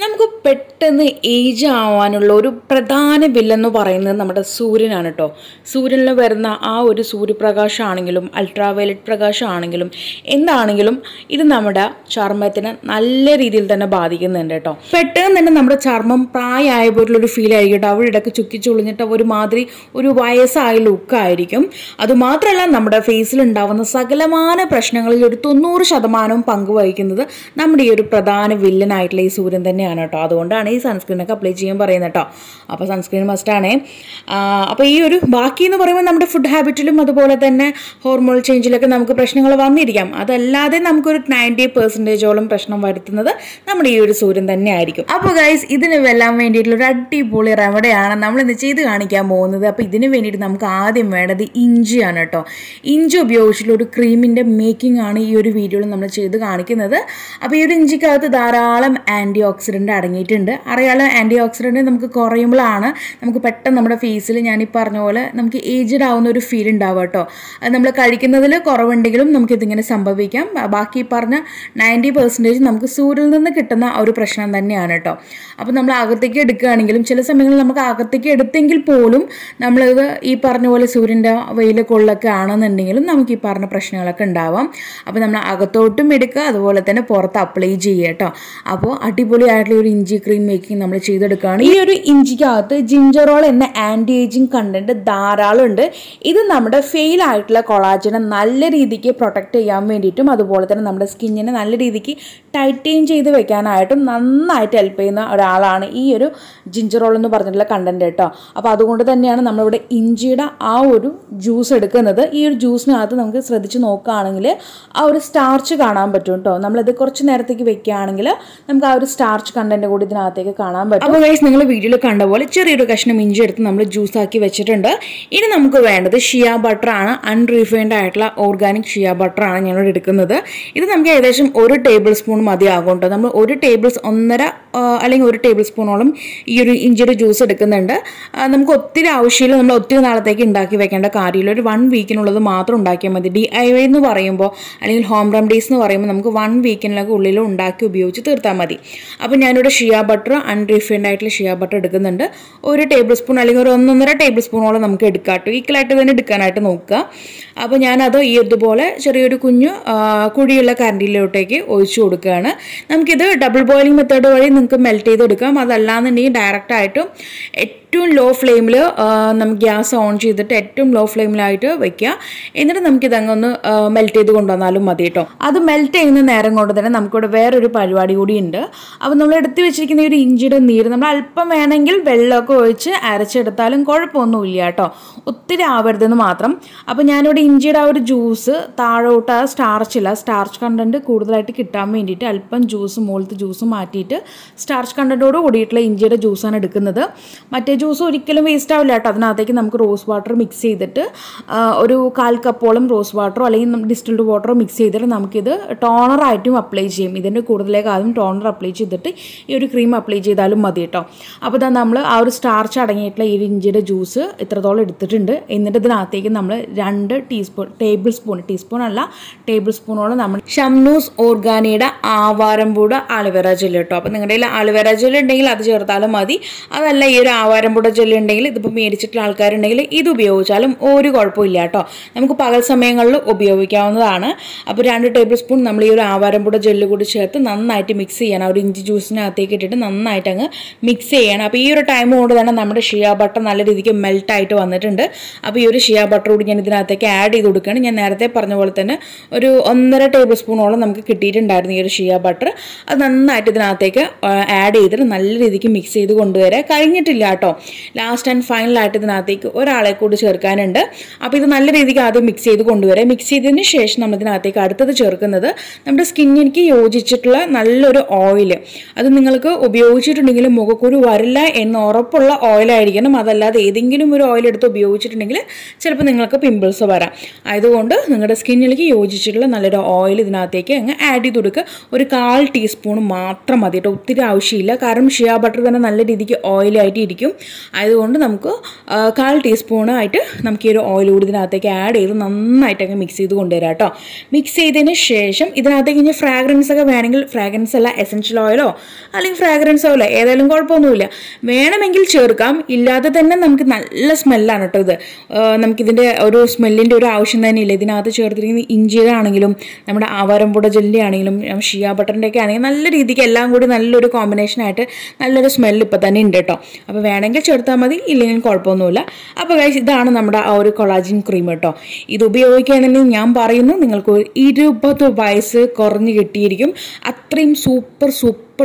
നമുക്ക് പെട്ടെന്ന് ഏജ് ആവാനുള്ള ഒരു പ്രധാന വില്ലെന്ന് പറയുന്നത് നമ്മുടെ സൂര്യനാണ് കേട്ടോ. സൂര്യനിൽ വരുന്ന ആ ഒരു സൂര്യപ്രകാശമാണെങ്കിലും അൾട്രാവയലറ്റ് പ്രകാശമാണെങ്കിലും എന്താണെങ്കിലും ഇത് നമ്മുടെ ചർമ്മത്തിന് നല്ല രീതിയിൽ തന്നെ ബാധിക്കുന്നുണ്ട് കേട്ടോ. പെട്ടെന്ന് തന്നെ നമ്മുടെ ചർമ്മം പ്രായമായ പോലുള്ളൊരു ഫീൽ ആയിരിക്കും കേട്ടോ. അവിടെ ഇടയ്ക്ക് ചുക്കി ചുളിഞ്ഞിട്ട് ഒരുമാതിരി ഒരു വയസ്സായ ലുക്കായിരിക്കും. അതുമാത്രമല്ല നമ്മുടെ ഫേസിൽ ഉണ്ടാവുന്ന സകലമായ പ്രശ്നങ്ങളിൽ ഒരു 90% പങ്കുവഹിക്കുന്നത് നമ്മുടെ ഈ ഒരു പ്രധാന വില്ലനായിട്ടുള്ള ഈ സൂര്യൻ തന്നെയാണ് കേട്ടോ. അതുകൊണ്ടാണ് ഈ സൺസ്ക്രീനൊക്കെ അപ്ലൈ ചെയ്യാൻ പറയുന്നത് കേട്ടോ. അപ്പോൾ സൺസ്ക്രീൻ മസ്റ്റാണേ. അപ്പോൾ ഈ ഒരു ബാക്കി എന്ന് പറയുമ്പോൾ നമ്മുടെ ഫുഡ് ഹാബിറ്റിലും അതുപോലെ തന്നെ ഹോർമോൺ ചേഞ്ചിലൊക്കെ നമുക്ക് പ്രശ്നങ്ങൾ വന്നിരിക്കാം. അതല്ലാതെ നമുക്കൊരു 90% പ്രശ്നം വരുത്തുന്നത് നമ്മുടെ ഈ ഒരു സൂര്യൻ തന്നെ ആയിരിക്കും. അപ്പോൾ ഗൈസ്, ഇതിന് വെല്ലാൻ വേണ്ടിയിട്ടുള്ള ഒരു അടിപൊളി റെമഡിയാണ് നമ്മൾ ഇന്ന് ചെയ്ത് കാണിക്കാൻ പോകുന്നത്. അപ്പോൾ ഇതിന് വേണ്ടിയിട്ട് നമുക്ക് ആദ്യം വേണ്ടത് ഇഞ്ചിയാണ് കേട്ടോ. ഇഞ്ചി ഉപയോഗിച്ചിട്ടുള്ള ഒരു ക്രീമിൻ്റെ മേക്കിംഗ് ആണ് ഈ ഒരു വീഡിയോയിൽ നമ്മൾ ചെയ്ത് കാണിക്കുന്നത്. അപ്പോൾ ഈ ഒരു ഇഞ്ചിക്കകത്ത് ധാരാളം ആൻറ്റി ഓക്സിഡൻ്റ് അടങ്ങിയിട്ടുണ്ട്. അറിയാലോ, ആൻറ്റി ഓക്സിഡൻ്റ് നമുക്ക് കുറയുമ്പോഴാണ് നമുക്ക് പെട്ടെന്ന് നമ്മുടെ ഫേസിൽ ഞാനീ പറഞ്ഞ പോലെ നമുക്ക് ഏജ്ഡ് ആവുന്ന ഒരു ഫീൽ ഉണ്ടാവുക കേട്ടോ. അത് നമ്മൾ കഴിക്കുന്നതിൽ കുറവുണ്ടെങ്കിലും നമുക്കിതിങ്ങനെ സംഭവിക്കാം. ബാക്കി പറഞ്ഞ 90% നമുക്ക് സൂര്യനിൽ നിന്ന് കിട്ടുന്ന ഒരു പ്രശ്നം തന്നെയാണ് കേട്ടോ. അപ്പോൾ നമ്മൾ അകത്തേക്ക് എടുക്കുകയാണെങ്കിലും ചില സമയങ്ങളിൽ നമുക്ക് അകത്തേക്ക് എടുത്തെങ്കിൽ പോലും നമ്മളിത് ഈ പറഞ്ഞ പോലെ സൂര്യൻ്റെ വെയിൽ കൊള്ളൊക്കെ ആണെന്നുണ്ടെങ്കിലും നമുക്ക് ഈ പറഞ്ഞ പ്രശ്നങ്ങളൊക്കെ ഉണ്ടാവാം. അപ്പോൾ നമ്മൾ അകത്തോട്ടും എടുക്കുക, അതുപോലെ തന്നെ പുറത്ത് അപ്ലൈ ചെയ്യുക കേട്ടോ. അപ്പോൾ അടിപൊളിയായിട്ടുള്ള ഒരു ഇഞ്ചി ക്രീം മേക്കിംഗ് നമ്മൾ ചെയ്തെടുക്കുകയാണ്. ഈ ഒരു ഇഞ്ചിക്കകത്ത് ജിഞ്ചറോൾ എന്ന ആൻറ്റി ഏജിങ് കണ്ടന്റ് ധാരാളം ഉണ്ട്. ഇത് നമ്മുടെ ഫെയിൽ ആയിട്ടുള്ള കൊളാജനെ നല്ല രീതിക്ക് പ്രൊട്ടക്റ്റ് ചെയ്യാൻ വേണ്ടിയിട്ടും അതുപോലെ തന്നെ നമ്മുടെ സ്കിന്നിനെ നല്ല രീതിക്ക് ടൈറ്റെയിൻ ചെയ്ത് വെക്കാനായിട്ടും നന്നായിട്ട് ഹെൽപ്പ് ചെയ്യുന്ന ഒരാളാണ് ഈ ഒരു ജിഞ്ചറോൾ എന്ന് പറഞ്ഞിട്ടുള്ള കണ്ടന്റ് കേട്ടോ. അപ്പോൾ അതുകൊണ്ട് തന്നെയാണ് നമ്മളിവിടെ ഇഞ്ചിയുടെ ആ ഒരു ജ്യൂസ് എടുക്കുന്നത്. ഈ ഒരു ജ്യൂസിനകത്ത് നമുക്ക് ശ്രദ്ധിച്ച് നോക്കുകയാണെങ്കിൽ ആ ഒരു സ്റ്റാർച്ച് കാണാൻ പറ്റും കേട്ടോ. നമ്മളിത് കുറച്ച് നേരത്തേക്ക് വെക്കുകയാണെങ്കിൽ നമുക്ക് ആ ഒരു സ്റ്റാർച്ച് കണ്ടന്റ് കൂടി ഇതിനകത്തേക്ക് കാണാൻ പറ്റും. അപ്പോൾ ഗൈസ്, നിങ്ങൾ വീഡിയോയിൽ കണ്ട പോലെ ചെറിയൊരു കഷ്ണം ഇഞ്ചി എടുത്ത് നമ്മൾ ജ്യൂസ് ആക്കി വെച്ചിട്ടുണ്ട്. ഇനി നമുക്ക് വേണ്ടത് ഷിയ ബട്ടർ ആണ്. അൺറിഫൈൻഡ് ആയിട്ടുള്ള ഓർഗാനിക് ഷിയ ബട്ടർ ആണ് ഞങ്ങൾ എടുക്കുന്നത്. ഇത് നമുക്ക് ഏകദേശം 1 ടേബിൾ സ്പൂൺ മതിയാകും കേട്ടോ. നമ്മൾ 1.5 അല്ലെങ്കിൽ 1 ടേബിൾ സ്പൂണോളം ഈ ഒരു ഇഞ്ചിയുടെ ജ്യൂസ് എടുക്കുന്നുണ്ട്. നമുക്ക് ഒത്തിരി ആവശ്യമില്ല, നമ്മൾ ഒത്തിരി നാളത്തേക്ക് ഉണ്ടാക്കി വെക്കേണ്ട കാര്യമില്ല. ഒരു 1 വീക്കിനുള്ളത് മാത്രം ഉണ്ടാക്കിയാൽ മതി. DIY എന്ന് പറയുമ്പോൾ അല്ലെങ്കിൽ ഹോം റെമഡീസ് എന്ന് പറയുമ്പോൾ നമുക്ക് 1 വീക്കിനൊക്കെ ഉള്ളിൽ ഉണ്ടാക്കി ഉപയോഗിച്ച് തീർത്താൽ മതി. അപ്പോൾ ഞാനിവിടെ ഷിയ ബട്ടർ, അൺറിഫൈൻഡ് ആയിട്ടുള്ള ഷിയ ബട്ടർ എടുക്കുന്നുണ്ട്. 1 ടേബിൾ സ്പൂൺ അല്ലെങ്കിൽ ഒരു 1.5 ടേബിൾ സ്പൂണോളം നമുക്ക് എടുക്കാം കേട്ടോ. ഈക്വലായിട്ട് തന്നെ എടുക്കാനായിട്ട് നോക്കുക. അപ്പോൾ ഞാനത് ഈ ഇതുപോലെ ചെറിയൊരു കുഞ്ഞു കുഴിയുള്ള കരണ്ടിയിലോട്ടേക്ക് ഒഴിച്ചു കൊടുക്കുകയാണ്. നമുക്കിത് ഡബിൾ ബോയിലിംഗ് മെത്തേഡ് വഴി നിങ്ങൾക്ക് മെൽറ്റ് ചെയ്തെടുക്കാം. അതല്ലാന്നുണ്ടെങ്കിൽ ഡയറക്റ്റായിട്ടും ഏറ്റവും ലോ ഫ്ലെയിമിൽ നമുക്ക് ഗ്യാസ് ഓൺ ചെയ്തിട്ട് ഏറ്റവും ലോ ഫ്ലെയിമിലായിട്ട് വെക്കുക. എന്നിട്ട് നമുക്കിതങ്ങൊന്ന് മെൽറ്റ് ചെയ്ത് കൊണ്ടുവന്നാലും മതി കേട്ടോ. അത് മെൽറ്റ് ചെയ്യുന്ന നേരം കൊണ്ട് തന്നെ നമുക്കിവിടെ വേറൊരു പരിപാടി കൂടി ഉണ്ട്. അപ്പോൾ നമ്മൾ എടുത്ത് വെച്ചിരിക്കുന്ന ഒരു ഇഞ്ചിയുടെ നീര് നമ്മൾ അല്പം വേണമെങ്കിൽ വെള്ളമൊക്കെ ഒഴിച്ച് അരച്ചെടുത്താലും കുഴപ്പമൊന്നുമില്ല കേട്ടോ. ഒത്തിരി ആവരുതെന്ന് മാത്രം. അപ്പോൾ ഞാനിവിടെ ഇഞ്ചിയുടെ ആ ഒരു ജ്യൂസ് താഴോട്ട് ആ സ്റ്റാർച്ച് കണ്ടൻറ്റ് കൂടുതലായിട്ട് കിട്ടാൻ വേണ്ടിയിട്ട് അല്പം ജ്യൂസ് മുകളിലത്തെ ജ്യൂസ് മാറ്റിയിട്ട് സ്റ്റാർച്ച് കണ്ടൻറ്റോട് കൂടിയിട്ടുള്ള ഇഞ്ചിയുടെ ജ്യൂസാണ് എടുക്കുന്നത്. മറ്റേ ജ്യൂസ് ഒരിക്കലും വേസ്റ്റ് ആവില്ല കേട്ടോ. അതിനകത്തേക്ക് നമുക്ക് റോസ് വാട്ടർ മിക്സ് ചെയ്തിട്ട് ഒരു 1/4 കപ്പോളം റോസ് വാട്ടറോ അല്ലെങ്കിൽ ഡിസ്റ്റിൽഡ് വാട്ടറോ മിക്സ് ചെയ്തിട്ട് നമുക്കിത് ടോണറായിട്ടും അപ്ലൈ ചെയ്യും. ഇതിൻ്റെ കൂടുതലേക്ക് ആദ്യം ടോണർ അപ്ലൈ ചെയ്തിട്ട് ഈ ഒരു ക്രീം അപ്ലൈ ചെയ്താലും മതി കേട്ടോ. അപ്പോൾ ഇതാ നമ്മൾ ആ ഒരു സ്റ്റാർച്ച് അടങ്ങിയിട്ടുള്ള ഈ ഇഞ്ചിയുടെ ജ്യൂസ് ഇത്രത്തോളം എടുത്തിട്ടുണ്ട്. എന്നിട്ട് ഇതിനകത്തേക്ക് നമ്മൾ 2 ടേബിൾ സ്പൂണോളം നമ്മൾ ഷംനൂസ് ഓർഗാനിയുടെ ആവാരമ്പൂട ആലുവേറ ജെല്ല് കേട്ടോ. അപ്പോൾ നിങ്ങളുടെ കയ്യിൽ ആലുവേറ ജെല്ല് ഉണ്ടെങ്കിൽ അത് ചേർത്താലും മതി. അതല്ല ഈ ഒരു ആവാരമ്പൂട ജെല്ല് ഉണ്ടെങ്കിൽ ഇതിപ്പോൾ മേടിച്ചിട്ടുള്ള ആൾക്കാരുണ്ടെങ്കിൽ ഇത് ഉപയോഗിച്ചാലും ഒരു കുഴപ്പമില്ല കേട്ടോ. നമുക്ക് പകൽ സമയങ്ങളിൽ ഉപയോഗിക്കാവുന്നതാണ്. അപ്പോൾ 2 ടേബിൾ സ്പൂൺ നമ്മൾ ഈ ഒരു ആവാരമ്പൂട ജെല്ല് കൂടി ചേർത്ത് നന്നായിട്ട് മിക്സ് ചെയ്യണം. ഒരു ഇഞ്ചി ജ്യൂസിനകത്തേക്ക് ഇട്ടിട്ട് നന്നായിട്ട് അങ്ങ് മിക്സ് ചെയ്യണം. അപ്പോൾ ഈ ഒരു ടൈം കൊണ്ട് തന്നെ നമ്മുടെ ഷിയ ബട്ടർ നല്ല രീതിക്ക് മെൽറ്റായിട്ട് വന്നിട്ടുണ്ട്. അപ്പോൾ ഈ ഒരു ഷിയ ബട്ടർ കൂടി ഞാൻ ഇതിനകത്തേക്ക് ആഡ് ചെയ്ത് കൊടുക്കുകയാണ്. ഞാൻ നേരത്തെ പറഞ്ഞ പോലെ തന്നെ ഒരു 1.5 ടേബിൾ സ്പൂണോളം നമുക്ക് കിട്ടിയിട്ടുണ്ടായിരുന്നു ഈ ഒരു ഷിയ ബട്ടർ. അത് നന്നായിട്ട് ഇതിനകത്തേക്ക് ആഡ് ചെയ്തിട്ട് നല്ല രീതിക്ക് മിക്സ് ചെയ്ത് കൊണ്ടുവരാം. കഴിഞ്ഞിട്ടില്ല കേട്ടോ. ലാസ്റ്റ് ആൻഡ് ഫൈനലായിട്ട് ഇതിനകത്തേക്ക് ഒരാളെ കൂടി ചേർക്കാനുണ്ട്. അപ്പോൾ ഇത് നല്ല രീതിക്ക് ആദ്യം മിക്സ് ചെയ്ത് കൊണ്ടുവരാം. മിക്സ് ചെയ്തതിന് ശേഷം നമ്മൾ ഇതിനകത്തേക്ക് അടുത്തത് ചേർക്കുന്നത് നമ്മുടെ സ്കിന്നിലേക്ക് യോജിച്ചിട്ടുള്ള നല്ലൊരു ഓയിൽ. അത് നിങ്ങൾക്ക് ഉപയോഗിച്ചിട്ടുണ്ടെങ്കിൽ മുഖക്കുരു വരില്ല എന്ന് ഉറപ്പുള്ള ഓയിലായിരിക്കണം. അതല്ലാതെ ഏതെങ്കിലും ഒരു ഓയിൽ എടുത്ത് ഉപയോഗിച്ചിട്ടുണ്ടെങ്കിൽ ചിലപ്പോൾ നിങ്ങൾക്ക് പിമ്പിൾസ് വരാം. അതുകൊണ്ട് നിങ്ങളുടെ സ്കിന്നിലേക്ക് യോജിച്ചിട്ടുള്ള നല്ലൊരു ഓയിൽ ഇതിനകത്തേക്ക് അങ്ങ് ആഡ് ചെയ്ത് കൊടുക്കുക. ഒരു 1/4 ടീസ്പൂൺ മാത്രം മതി കേട്ടോ. ഒത്തിരി ആവശ്യമില്ല. കാരണം ഷിയ ബട്ടർ തന്നെ നല്ല രീതിക്ക് ഓയിലായിട്ട് ഇരിക്കും. അതുകൊണ്ട് നമുക്ക് 1/4 ടീസ്പൂണായിട്ട് നമുക്ക് ഈ ഒരു ഓയിൽ കൂടി ഇതിനകത്തേക്ക് ആഡ് ചെയ്ത് നന്നായിട്ട് അങ്ങ് മിക്സ് ചെയ്ത് കൊണ്ടുവരാം കേട്ടോ. മിക്സ് ചെയ്തതിന് ശേഷം ഇതിനകത്തേക്ക് ഇനി ഫ്രാഗ്രൻസ് ഒക്കെ വേണമെങ്കിൽ, ഫ്രാഗ്രൻസ് അല്ല എസെൻഷ്യൽ ഓയിലോ അല്ലെങ്കിൽ ഫ്രാഗ്രൻസോ അല്ല, ഏതായാലും കുഴപ്പമൊന്നുമില്ല. വേണമെങ്കിൽ ചേർക്കാം, ഇല്ലാതെ തന്നെ നമുക്ക് നല്ല സ്മെല്ലാണ് കേട്ടോ ഇത്. നമുക്കിതിൻ്റെ ഒരു സ്മെല്ലിൻ്റെ ഒരു ആവശ്യം തന്നെയില്ല. ഇതിനകത്ത് ചേർത്തിരിക്കുന്ന ഇഞ്ചിയുടെ ആണെങ്കിലും നമ്മുടെ ആവാരമ്പുട ജെല്ലി ആണെങ്കിലും ഷിയ ബട്ടറിൻ്റെ ഒക്കെ ആണെങ്കിലും നല്ല രീതിക്ക് എല്ലാം കൂടി നല്ലൊരു കോമ്പിനേഷനായിട്ട് നല്ലൊരു സ്മെല്ല് ഇപ്പോൾ തന്നെ ഉണ്ട് കേട്ടോ. അപ്പോൾ വേണമെങ്കിൽ ചേർത്താൽ മതി, ഇല്ലെങ്കിൽ കുഴപ്പമൊന്നുമില്ല. അപ്പോൾ ഗൈസ്, ഇതാണ് നമ്മുടെ ആ ഒരു കൊളാജിൻ ക്രീം കേട്ടോ. ഇത് ഉപയോഗിക്കുകയാണെങ്കിൽ ഞാൻ പറയുന്നു നിങ്ങൾക്ക് ഒരു 20 വയസ്സ് കുറഞ്ഞ് കിട്ടിയിരിക്കും. അത്രയും സൂപ്പർ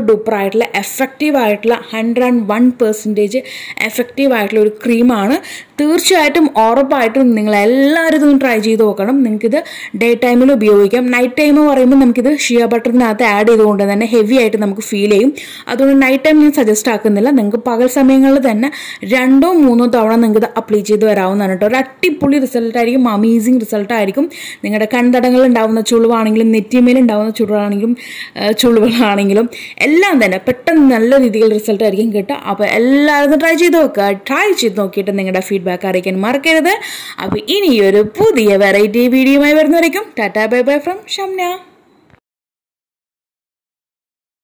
ഡൂപ്പറായിട്ടുള്ള എഫക്റ്റീവായിട്ടുള്ള 101% എഫക്റ്റീവായിട്ടുള്ള ഒരു ക്രീമാണ്. തീർച്ചയായിട്ടും ഉറപ്പായിട്ടും നിങ്ങളെല്ലാവരും ഇതൊന്ന് ട്രൈ ചെയ്ത് നോക്കണം. നിങ്ങൾക്കിത് ഡേ ടൈമിൽ ഉപയോഗിക്കാം. നൈറ്റ് ടൈം പറയുമ്പോൾ നമുക്കിത് ഷിയ ബട്ടറിനകത്ത് ആഡ് ചെയ്തുകൊണ്ട് തന്നെ ഹെവി ആയിട്ട് നമുക്ക് ഫീൽ ചെയ്യും. അതുകൊണ്ട് നൈറ്റ് ടൈം ഞാൻ സജസ്റ്റ് ആക്കുന്നില്ല. നിങ്ങൾക്ക് പകൽ സമയങ്ങളിൽ തന്നെ 2-3 തവണ നിങ്ങൾക്കിത് അപ്ലൈ ചെയ്ത് വരാവുന്നതാണ് കേട്ടോ. ഒരു അടിപൊളി റിസൾട്ടായിരിക്കും, അമേസിങ് റിസൾട്ടായിരിക്കും. നിങ്ങളുടെ കൺതടങ്ങളിൽ ഉണ്ടാകുന്ന ചുളിവാണെങ്കിലും നെറ്റിമേൽ ഉണ്ടാകുന്ന ചുളിവുകളാണെങ്കിലും എല്ലാം തന്നെ പെട്ടെന്ന് നല്ല രീതിയിൽ റിസൾട്ട് ആയിരിക്കും കിട്ടുക. അപ്പോൾ എല്ലാവരും ട്രൈ ചെയ്ത് നോക്കുക. ട്രൈ ചെയ്ത് നോക്കിയിട്ട് നിങ്ങളുടെ ഫീഡ്ബാക്ക് അറിയിക്കാൻ മറക്കരുത്. അപ്പോൾ ഇനിയൊരു പുതിയ വെറൈറ്റി വീഡിയോയുമായി വരുന്നവരേക്കും tata bye bye from Shamna.